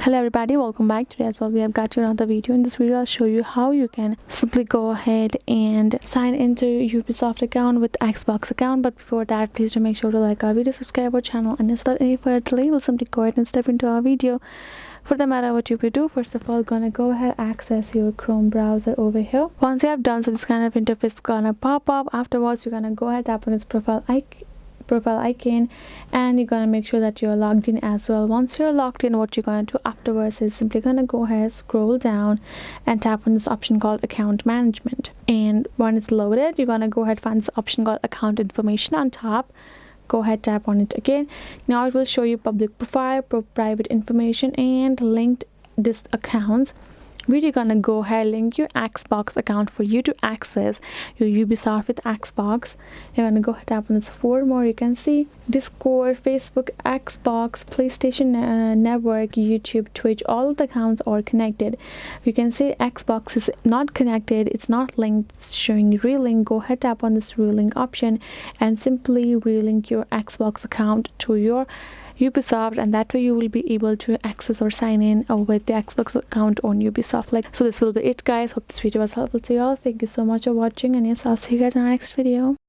Hello everybody, welcome back. Today as well we have got you another video. In this video I'll show you how you can simply go ahead and sign into Ubisoft account with Xbox account. But before that, please do make sure to like our video, subscribe our channel, and instead any further delay, we'll simply go ahead and step into our video. For the matter what you will do, first of all, gonna go ahead access your Chrome browser over here. Once you have done so, this kind of interface gonna pop up. Afterwards, you're gonna go ahead, tap on this profile icon, and you're gonna make sure that you're logged in as well. Once you're logged in, what you're gonna do afterwards is simply gonna go ahead, scroll down, and tap on this option called account management. And when it's loaded, you're gonna go ahead, find this option called account information on top. Go ahead, tap on it again. Now it will show you public profile, private information, and linked disk accounts. We're gonna go ahead, link your Xbox account for you to access your Ubisoft with Xbox. You're gonna go ahead, tap on this for more. You can see Discord, Facebook, Xbox, PlayStation Network, YouTube, Twitch. All of the accounts are connected. You can see Xbox is not connected, it's not linked, it's showing relink. Go ahead, tap on this relink option and simply relink your Xbox account to your Ubisoft, and that way you will be able to access or sign in with the Xbox account on Ubisoft. So this will be it, guys. Hope this video was helpful to you all. Thank you so much for watching, and yes, I'll see you guys in our next video.